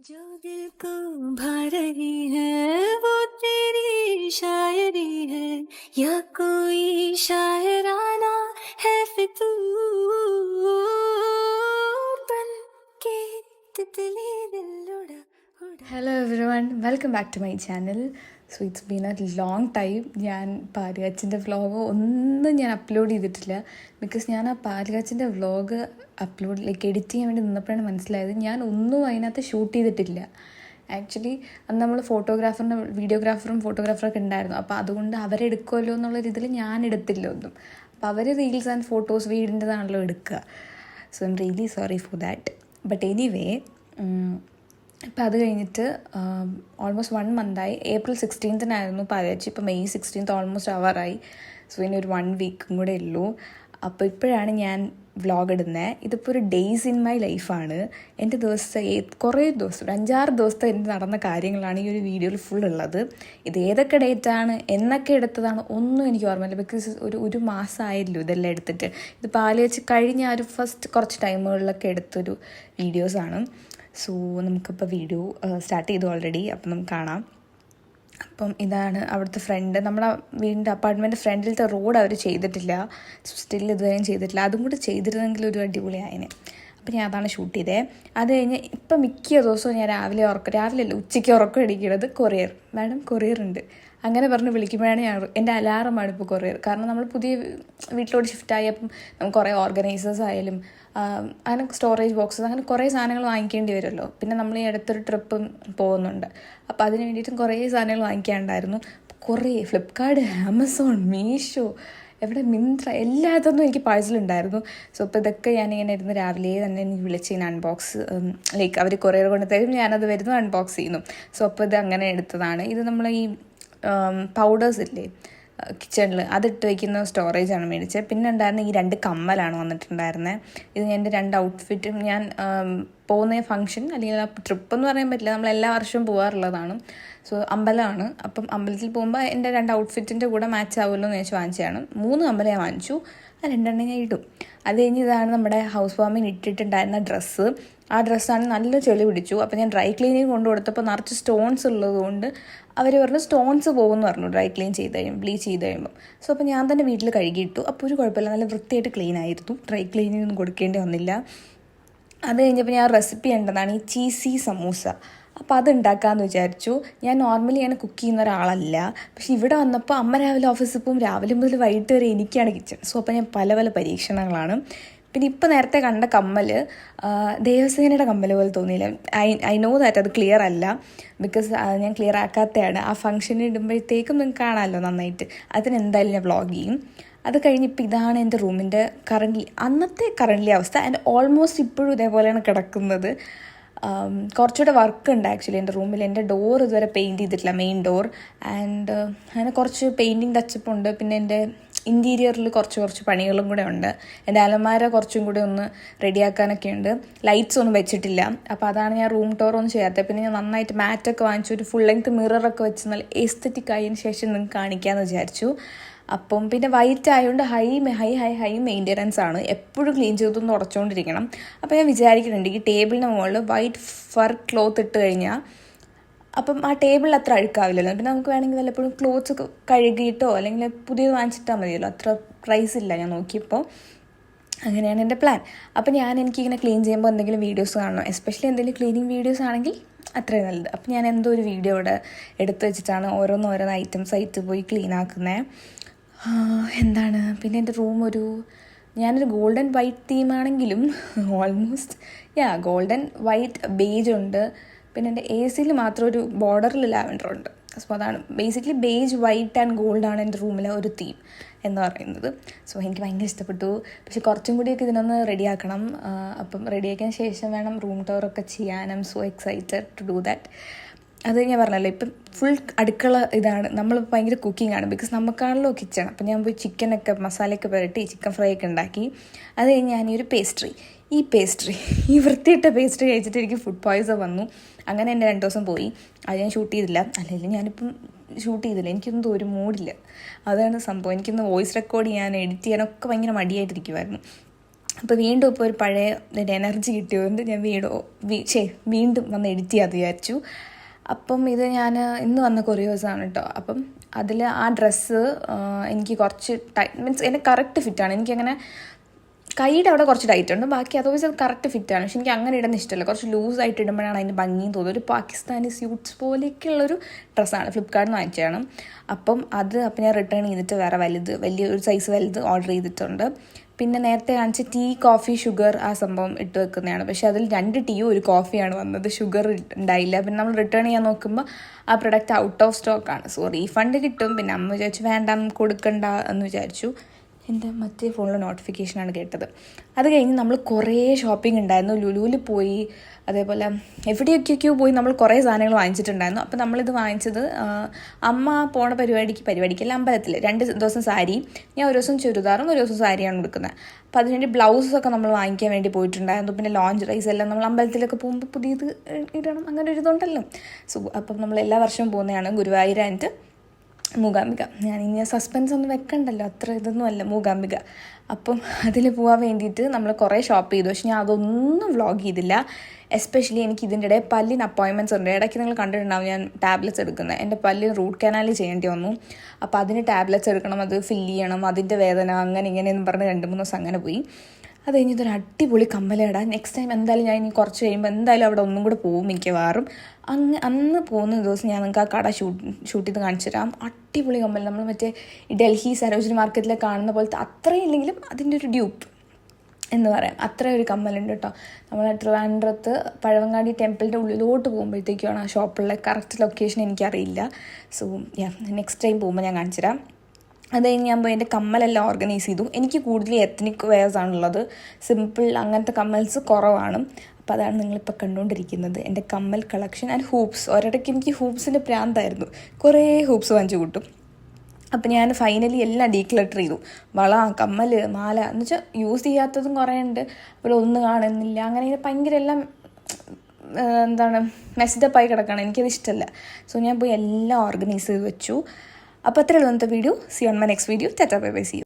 जो दिल को भा रही है वो तेरी शायरी है या कोई शायराना है फितूर बन के तितली दिल उड़ा उड़ा. Hello everyone, welcome back to my channel. So it's been a long time. ഞാൻ പാലുകാച്ചിൻ്റെ വ്ളോഗ് ഒന്നും ഞാൻ അപ്ലോഡ് ചെയ്തിട്ടില്ല. ബിക്കോസ് ഞാൻ ആ പാലുകാച്ചിൻ്റെ വ്ളോഗ് ലൈക്ക് എഡിറ്റ് ചെയ്യാൻ വേണ്ടി നിന്നപ്പോഴാണ് മനസ്സിലായത് ഞാൻ ഒന്നും അതിനകത്ത് ഷൂട്ട് ചെയ്തിട്ടില്ല. ആക്ച്വലി അന്ന് നമ്മൾ വീഡിയോഗ്രാഫറും ഫോട്ടോഗ്രാഫറൊക്കെ ഉണ്ടായിരുന്നു. അപ്പോൾ അതുകൊണ്ട് അവരെടുക്കുമല്ലോ എന്നുള്ള രീതിയിൽ ഞാൻ എടുത്തില്ല ഒന്നും. അപ്പോൾ അവർ റീൽസ് ആൻഡ് ഫോട്ടോസ് വീടിൻ്റെതാണല്ലോ എടുക്കുക. So I am really sorry for that. But anyway, ഇപ്പം അത് കഴിഞ്ഞിട്ട് ഓൾമോസ്റ്റ് 1 മന്തായി. April 16 പാലുകാച്ചി. ഇപ്പോൾ May 16 ഓൾമോസ്റ്റ് ആവാറായി. സോ ഇനി ഒരു 1 വീക്കും കൂടെ ഉള്ളൂ. അപ്പോൾ ഇപ്പോഴാണ് ഞാൻ വ്ളോഗ് ഇടുന്നത്. ഇതിപ്പോൾ ഒരു ഡേയ്സ് ഇൻ മൈ ലൈഫാണ്. എൻ്റെ കുറേ ദിവസം, ഒരു 5-6 ദിവസത്തെ എനിക്ക് നടന്ന കാര്യങ്ങളാണ് ഈ ഒരു വീഡിയോയിൽ ഫുൾ ഉള്ളത്. ഇത് ഏതൊക്കെ ഡേറ്റാണ്, എന്നൊക്കെ എടുത്തതാണ് ഒന്നും എനിക്ക് ഓർമ്മയില്ല. ബിക്കോസ് ഒരു മാസമായല്ലോ ഇതെല്ലാം എടുത്തിട്ട്. ഇത് പാലുകാച്ചി കഴിഞ്ഞ ഒരു ഫസ്റ്റ് കുറച്ച് ടൈമുകളിലൊക്കെ എടുത്തൊരു വീഡിയോസാണ്. സോ നമുക്കിപ്പോൾ വീഡിയോ സ്റ്റാർട്ട് ചെയ്തു ഓൾറെഡി. അപ്പം നമുക്ക് കാണാം. അപ്പം ഇതാണ് അവിടുത്തെ ഫ്രണ്ട്. നമ്മളെ വീടിൻ്റെ അപ്പാർട്ട്മെൻറ്റ് ഫ്രണ്ടിലത്തെ റോഡ് അവർ ചെയ്തിട്ടില്ല. സ്റ്റിൽ ഇതുവരെയും ചെയ്തിട്ടില്ല. അതും കൂടി ചെയ്തിരുന്നെങ്കിൽ ഒരു അടിപൊളിയായതിന്. അപ്പം ഞാൻ അതാണ് ഷൂട്ട് ചെയ്തത്. അത് കഴിഞ്ഞ് ഇപ്പം മിക്ക ദിവസവും ഞാൻ രാവിലെ അല്ല ഉച്ചയ്ക്ക് ഉറക്കം അടിക്കുന്നത് കൊറിയർ, മാഡം കൊറിയർ ഉണ്ട് അങ്ങനെ പറഞ്ഞ് വിളിക്കുമ്പോഴാണ് എൻ്റെ അലാറമാണ് ഇപ്പോൾ കൊറിയർ. കാരണം നമ്മൾ പുതിയ വീട്ടിലോട്ട് ഷിഫ്റ്റ് ആയപ്പം നമുക്ക് കുറേ ഓർഗനൈസേഴ്സ് ആയാലും അങ്ങനെ സ്റ്റോറേജ് ബോക്സസ് അങ്ങനെ കുറേ സാധനങ്ങൾ വാങ്ങിക്കേണ്ടി വരുമല്ലോ. പിന്നെ നമ്മൾ ഈ അടുത്തൊരു ട്രിപ്പും പോകുന്നുണ്ട്. അപ്പോൾ അതിന് വേണ്ടിയിട്ടും കുറേ സാധനങ്ങൾ വാങ്ങിക്കാനുണ്ടായിരുന്നു. കുറേ ഫ്ലിപ്കാർട്ട്, ആമസോൺ, മീഷോ, മിന്ത്ര, എല്ലാത്തൊന്നും എനിക്ക് പാഴ്സലുണ്ടായിരുന്നു. സോ അപ്പോൾ ഇതൊക്കെ ഞാനിങ്ങനെ ഇരുന്ന് രാവിലെ തന്നെ എനിക്ക് വിളിച്ച് ഇങ്ങനെ അൺബോക്സ് ലൈക്ക് അവർ കൊറിയർ കൊണ്ട് തരും, ഞാനത് വരുന്നു അൺബോക്സ് ചെയ്യുന്നു. സോ അപ്പോൾ ഇത് അങ്ങനെ എടുത്തതാണ്. ഇത് നമ്മൾ ഈ പൗഡേഴ്സ് ഇല്ലേ കിച്ചണിൽ, അതിട്ട് വയ്ക്കുന്ന സ്റ്റോറേജാണ് മേടിച്ചത്. പിന്നെ ഉണ്ടായിരുന്ന ഈ 2 കമ്മലാണ് വന്നിട്ടുണ്ടായിരുന്നത്. ഇത് എൻ്റെ 2 ഔട്ട്ഫിറ്റും ഞാൻ പോകുന്ന ഫംഗ്ഷൻ അല്ലെങ്കിൽ ആ ട്രിപ്പ് എന്ന് പറയാൻ പറ്റില്ല, നമ്മൾ എല്ലാ വർഷവും പോകാറുള്ളതാണ്. സോ അമ്പലമാണ്. അപ്പം അമ്പലത്തിൽ പോകുമ്പോൾ എൻ്റെ 2 ഔട്ട്ഫിറ്റിൻ്റെ കൂടെ മാച്ച് ആവുമല്ലോ എന്ന് വെച്ച് വാങ്ങിച്ചതാണ്. 3 കമ്മൽ ഞാൻ വാങ്ങിച്ചു, ആ 2 ഞാൻ ഇടും. അത് കഴിഞ്ഞ് ഇതാണ് നമ്മുടെ ഹൗസ് വാമിങ് ഇട്ടിട്ടുണ്ടായിരുന്ന ഡ്രസ്സ്. ആ ഡ്രസ്സാണ് നല്ല ചെളി പിടിച്ചു. അപ്പോൾ ഞാൻ ഡ്രൈ ക്ലീനിങ് കൊണ്ടു കൊടുത്തപ്പോൾ നിറച്ച് സ്റ്റോൺസ് ഉള്ളതുകൊണ്ട് അവർ പറഞ്ഞു സ്റ്റോൺസ് പോകുമെന്ന് പറഞ്ഞു ഡ്രൈ ക്ലീൻ ചെയ്ത് കഴിയുമ്പോൾ, ബ്ലീച്ച് ചെയ്ത് കഴിയുമ്പോൾ. സോ അപ്പോൾ ഞാൻ തന്നെ വീട്ടിൽ കഴുകിയിട്ടു. അപ്പോൾ ഒരു കുഴപ്പമില്ല, നല്ല വൃത്തിയായിട്ട് ക്ലീൻ ആയിരുന്നു. ഡ്രൈ ക്ലീനിങ് ഒന്നും കൊടുക്കേണ്ടി വന്നില്ല. അത് കഴിഞ്ഞപ്പോൾ ഞാൻ റെസിപ്പി ഉണ്ടെന്നാണ് ഈ ചീസി സമൂസ. അപ്പോൾ അത് ഉണ്ടാക്കാമെന്ന് വിചാരിച്ചു. ഞാൻ നോർമലി അങ്ങനെ കുക്ക് ചെയ്യുന്ന ഒരാളല്ല. പക്ഷെ ഇവിടെ വന്നപ്പോൾ അമ്മ രാവിലെ ഓഫീസിൽ പോകും, രാവിലെ മുതൽ വൈകിട്ട് വരെ എനിക്കാണ് കിച്ചൺ. സോ അപ്പോൾ ഞാൻ പല പരീക്ഷണങ്ങളാണ്. പിന്നെ ഇപ്പോൾ നേരത്തെ കണ്ട കമ്മൽ ദേവസേനയുടെ കമ്മൽ പോലെ തോന്നിയില്ല. ഐ നോ ദാറ്റ് അത് ക്ലിയർ അല്ല, ബിക്കോസ് ഞാൻ ക്ലിയർ ആക്കാത്തതാണ്. ആ ഫംഗ്ഷന് ഇടുമ്പോഴത്തേക്കും നിങ്ങൾക്ക് കാണാമല്ലോ നന്നായിട്ട്. അതിനെന്തായാലും ഞാൻ വ്ളോഗ് ചെയ്യും. അത് കഴിഞ്ഞിപ്പോൾ ഇതാണ് എൻ്റെ റൂമിൻ്റെ അന്നത്തെ അവസ്ഥ. ആൻഡ് ഓൾമോസ്റ്റ് ഇപ്പോഴും ഇതേപോലെയാണ് കിടക്കുന്നത്. കുറച്ചുകൂടെ വർക്ക് ഉണ്ട് ആക്ച്വലി എൻ്റെ റൂമിൽ. എൻ്റെ ഡോർ ഇതുവരെ പെയിൻറ്റ് ചെയ്തിട്ടില്ല, മെയിൻ ഡോർ. ആൻഡ് അങ്ങനെ കുറച്ച് പെയിൻറ്റിങ് ടച്ചപ്പ് ഉണ്ട്. പിന്നെ എൻ്റെ ഇൻറ്റീരിയറിൽ കുറച്ച് പണികളും കൂടെ ഉണ്ട്. എൻ്റെ അലമാര കുറച്ചും കൂടെ ഒന്ന് റെഡിയാക്കാനൊക്കെ ഉണ്ട്. ലൈറ്റ്സ് ഒന്നും വെച്ചിട്ടില്ല. അപ്പോൾ അതാണ് ഞാൻ റൂം ടോർ ഒന്നും ചെയ്യാത്തത്. പിന്നെ ഞാൻ നന്നായിട്ട് മാറ്റൊക്കെ വാങ്ങിച്ചു, ഒരു ഫുൾ ലെങ്ത് മിററൊക്കെ വെച്ച് നല്ല എസ്തെറ്റിക് ആയതിന് ശേഷം നിങ്ങൾക്ക് കാണിക്കാമെന്ന് വിചാരിച്ചു. അപ്പം പിന്നെ വൈറ്റ് ആയതുകൊണ്ട് ഹൈ മെയിൻ്റെനൻസ് ആണ്. എപ്പോഴും ക്ലീൻ ചെയ്തൊന്ന് തുടച്ചുകൊണ്ടിരിക്കണം. അപ്പോൾ ഞാൻ വിചാരിക്കുന്നുണ്ട് ഈ ടേബിളിന് മുകളിൽ വൈറ്റ് ഫർ ക്ലോത്ത് ഇട്ട് കഴിഞ്ഞാൽ അപ്പം ആ ടേബിളിൽ അത്ര അഴുക്കാവില്ലല്ലോ. പിന്നെ നമുക്ക് വേണമെങ്കിൽ വല്ലപ്പോഴും ക്ലോത്ത്സ് കഴുകിയിട്ടോ അല്ലെങ്കിൽ പുതിയത് വാങ്ങിച്ചിട്ടാൽ മതിയല്ലോ. അത്ര പ്രൈസ് ഇല്ല ഞാൻ നോക്കിയപ്പോൾ. അങ്ങനെയാണ് എൻ്റെ പ്ലാൻ. അപ്പം എനിക്കിങ്ങനെ ക്ലീൻ ചെയ്യുമ്പോൾ എന്തെങ്കിലും വീഡിയോസ് കാണണം, എസ്പെഷ്യലി എന്തെങ്കിലും ക്ലീനിങ് വീഡിയോസ് ആണെങ്കിൽ അത്രയും നല്ലത്. അപ്പം ഞാൻ എന്തോ ഒരു വീഡിയോ ഇവിടെ എടുത്ത് വെച്ചിട്ടാണ് ഓരോന്ന് ഐറ്റംസ് ആയിട്ട് പോയി ക്ലീൻ ആക്കുന്നത്. എന്താണ് പിന്നെ എൻ്റെ റൂം ഞാനൊരു ഗോൾഡൻ വൈറ്റ് തീമാണെങ്കിലും ഓൾമോസ്റ്റ് ഗോൾഡൻ വൈറ്റ് ബേജ് ഉണ്ട്. പിന്നെ എൻ്റെ എ സിയിൽ മാത്രം ഒരു ബോർഡറിൽ ലാവൻഡർ ഉണ്ട്. സോ അതാണ് ബേസിക്കലി ബേജ്, വൈറ്റ് ആൻഡ് ഗോൾഡാണ് എൻ്റെ റൂമിലെ ഒരു തീം എന്ന് പറയുന്നത്. സോ എനിക്ക് ഭയങ്കര ഇഷ്ടപ്പെട്ടു. പക്ഷെ കുറച്ചും കൂടിയൊക്കെ ഇതിനൊന്ന് റെഡിയാക്കണം. അപ്പം റെഡിയാക്കിയതിന് ശേഷം വേണം റൂം ടൂറൊക്കെ ചെയ്യാൻ. I am so excited to do that. അത് ഞാൻ പറഞ്ഞല്ലോ, ഇപ്പം ഫുൾ അടുക്കള ഇതാണ്. നമ്മൾ ഭയങ്കര കുക്കിംഗ് ആണ്, ബിക്കോസ് നമുക്കാണല്ലോ കിച്ചൺ. അപ്പം ഞാൻ പോയി ചിക്കനൊക്കെ മസാലയൊക്കെ പുരട്ടി ചിക്കൻ ഫ്രൈ ഒക്കെ ഉണ്ടാക്കി. അത് കഴിഞ്ഞ് ഞാൻ ഈ വൃത്തിയിട്ട പേസ്ട്രി കഴിച്ചിട്ട് എനിക്ക് ഫുഡ് പോയ്സൺ വന്നു. അങ്ങനെ എൻ്റെ 2 ദിവസം പോയി. അത് ഞാൻ ഷൂട്ട് ചെയ്തില്ല. അല്ലെങ്കിൽ ഞാനിപ്പം ഷൂട്ട് ചെയ്തില്ല, എനിക്കൊന്നും ഒരു മൂഡില്ല. അതാണ് സംഭവം. എനിക്കൊന്ന് വോയിസ് റെക്കോർഡ് ചെയ്യാൻ, എഡിറ്റ് ചെയ്യാനൊക്കെ ഭയങ്കര മടിയായിട്ടിരിക്കുമായിരുന്നു. അപ്പോൾ വീണ്ടും ഇപ്പോൾ ഒരു പഴയ എനർജി കിട്ടിയതുകൊണ്ട് ഞാൻ വീണ്ടും വന്ന് എഡിറ്റ് ചെയ്യാമെന്ന് വിചാരിച്ചു. അപ്പം ഇത് ഞാൻ ഇന്ന് വന്ന കൊറിയോസാണ് കേട്ടോ. അപ്പം അതിൽ ആ ഡ്രസ്സ് എനിക്ക് കുറച്ച് മീൻസ് എൻ്റെ കറക്റ്റ് ഫിറ്റാണ്. എനിക്കങ്ങനെ കൈയുടെ അവിടെ കുറച്ച് ടൈറ്റ് ഉണ്ട്, ബാക്കി അതോവൈസ് അത് കറക്റ്റ് ഫിറ്റാണ്. പക്ഷെ എനിക്ക് അങ്ങനെ ഇടുന്ന ഇഷ്ടമല്ല. കുറച്ച് ലൂസായിട്ട് ഇടുമ്പോഴാണ് അതിൻ്റെ ഭംഗിയും തോന്നുന്നത്. ഒരു പാകിസ്ഥാനി സ്യൂട്ട്സ് പോലെയൊക്കെയുള്ളൊരു ഡ്രസ്സാണ്, ഫ്ലിപ്കാർട്ടിൽ നിന്ന് വാങ്ങിച്ചതാണ്. അപ്പം ഞാൻ റിട്ടേൺ ചെയ്തിട്ട് വേറെ വലിയൊരു സൈസ് വലുത് ഓർഡർ ചെയ്തിട്ടുണ്ട്. പിന്നെ നേരത്തെ കാണിച്ച ടീ, കോഫി, ഷുഗർ ആ സംഭവം ഇട്ട് വെക്കുന്നതാണ്. പക്ഷേ അതിൽ 2 ടീയും 1 കോഫിയാണ് വന്നത്, ഷുഗർ ഉണ്ടായില്ല. പിന്നെ നമ്മൾ റിട്ടേൺ ചെയ്യാൻ നോക്കുമ്പോൾ ആ പ്രൊഡക്റ്റ് ഔട്ട് ഓഫ് സ്റ്റോക്കാണ്. സോ റീഫണ്ട് കിട്ടും. പിന്നെ അമ്മ വിചാരിച്ചു വേണ്ട കൊടുക്കണ്ട എന്ന് വിചാരിച്ചു. എൻ്റെ മറ്റേ ഫോണിൽ നോട്ടിഫിക്കേഷനാണ് കേട്ടത്. അത് കഴിഞ്ഞ് നമ്മൾ കുറേ ഷോപ്പിംഗ് ഉണ്ടായിരുന്നു. ലുലുവിൽ പോയി, അതേപോലെ എവിടെയൊക്കെയൊക്കെയോ പോയി നമ്മൾ കുറേ സാധനങ്ങൾ വാങ്ങിച്ചിട്ടുണ്ടായിരുന്നു. അപ്പോൾ നമ്മളിത് വാങ്ങിച്ചത് അമ്മ പോണ പരിപാടിക്കല്ല, അമ്പലത്തിൽ 2 ദിവസം സാരി, ഞാൻ ഒരു ദിവസം ചുരിദാറും ഒരു ദിവസം സാരിയാണ് കൊടുക്കുന്നത്. അപ്പോൾ അതിനുവേണ്ടി ബ്ലൗസൊക്കെ നമ്മൾ വാങ്ങിക്കാൻ വേണ്ടി പോയിട്ടുണ്ടായിരുന്നു. പിന്നെ ലോഞ്ച് റൈസ് എല്ലാം നമ്മൾ അമ്പലത്തിലൊക്കെ പോകുമ്പോൾ പുതിയത് ഇടണം, അങ്ങനെ ഒരു ഇതുണ്ടല്ലോ. സോ അപ്പം നമ്മൾ എല്ലാ വർഷവും പോകുന്നതാണ് ഗുരുവായൂർ ആൻഡ് മൂകാംബിക. ഇനി സസ്പെൻസ് ഒന്നും വെക്കണ്ടല്ലോ, അത്ര ഇതൊന്നും അല്ല മൂകാംബിക. അപ്പം അതിൽ പോകാൻ വേണ്ടിയിട്ട് നമ്മൾ കുറേ ഷോപ്പ് ചെയ്തു. പക്ഷെ ഞാൻ അതൊന്നും വ്ളോഗ് ചെയ്തില്ല. എസ്പെഷ്യലി എനിക്ക് ഇതിൻ്റെ ഇടയിൽ പല്ലിന് അപ്പോയിൻമെൻറ്റ്സ് ഉണ്ട്. ഇടയ്ക്ക് നിങ്ങൾ കണ്ടിട്ടുണ്ടാവും ഞാൻ ടാബ്ലറ്റ്സ് എടുക്കുന്നത്. എൻ്റെ പല്ലിന് റൂട്ട് കനാൽ ചെയ്യേണ്ടി വന്നു. അപ്പോൾ അതിന് ടാബ്ലറ്റ്സ് എടുക്കണം, അത് ഫില്ല് ചെയ്യണം, അതിൻ്റെ വേദന അങ്ങനെ ഇങ്ങനെയെന്ന് പറഞ്ഞ് 2-3 ദിവസം അങ്ങനെ പോയി. അത് കഴിഞ്ഞിട്ടൊരു അടിപൊളി കമ്മലിടാൻ നെക്സ്റ്റ് ടൈം എന്തായാലും ഞാൻ ഇനി കുറച്ച് കഴിയുമ്പോൾ എന്തായാലും അവിടെ ഒന്നും കൂടെ പോകും മിക്കവാറും. അന്ന് പോകുന്ന ദിവസം ഞാൻ നിങ്ങൾക്ക് ആ കട ഷൂട്ട് ചെയ്ത് കാണിച്ചു തരാം. അടിപൊളി കമ്മൽ, നമ്മൾ മറ്റേ ഡൽഹി സരോജിനി മാർക്കറ്റിൽ കാണുന്ന പോലത്തെ അത്രയും ഇല്ലെങ്കിലും അതിൻ്റെ ഒരു ഡ്യൂപ്പ് എന്ന് പറയാം, അത്രയും ഒരു കമ്മലുണ്ട് കേട്ടോ. നമ്മൾ ട്രിവാൻഡ്രത്ത് പഴവങ്ങാടി ടെമ്പിളിൻ്റെ ഉള്ളിലോട്ട് പോകുമ്പോഴത്തേക്കാണ് ആ ഷോപ്പുള്ള കറക്റ്റ് ലൊക്കേഷൻ എനിക്കറിയില്ല. സോ നെക്സ്റ്റ് ടൈം പോകുമ്പോൾ ഞാൻ കാണിച്ചു തരാം. അത് കഴിഞ്ഞ് ഞാൻ പോയി എൻ്റെ കമ്മലെല്ലാം ഓർഗനൈസ് ചെയ്തു. എനിക്ക് കൂടുതൽ എത്നിക് വെയർസ് ആണുള്ളത്, സിമ്പിൾ അങ്ങനത്തെ കമ്മൽസ് കുറവാണ്. അപ്പോൾ അതാണ് നിങ്ങളിപ്പോൾ കണ്ടുകൊണ്ടിരിക്കുന്നത് എൻ്റെ കമ്മൽ കളക്ഷൻ ആൻഡ് ഹൂപ്സ്. ഒരിടയ്ക്ക് എനിക്ക് ഹൂപ്സിൻ്റെ പ്രാന്തായിരുന്നു, കുറേ ഹൂപ്സ് വാങ്ങിച്ചു കൂട്ടും. അപ്പോൾ ഞാൻ ഫൈനലി എല്ലാം ഡീക്ലട്ടർ ചെയ്തു. വള, കമ്മൽ, മാല എന്ന് വെച്ചാൽ യൂസ് ചെയ്യാത്തതും കുറേ ഉണ്ട്, അപ്പോൾ ഒന്നും കാണുന്നില്ല, അങ്ങനെ ഭയങ്കര എല്ലാം മെസ്ഡപ്പായി കിടക്കണം. എനിക്കത് ഇഷ്ടമല്ല. സോ ഞാൻ പോയി എല്ലാം ഓർഗനൈസ് ചെയ്ത് വെച്ചു. അപ്പോൾ അത്രയുള്ളൂ ഇന്നത്തെ video. See on my next video. Tata bye bye, see U.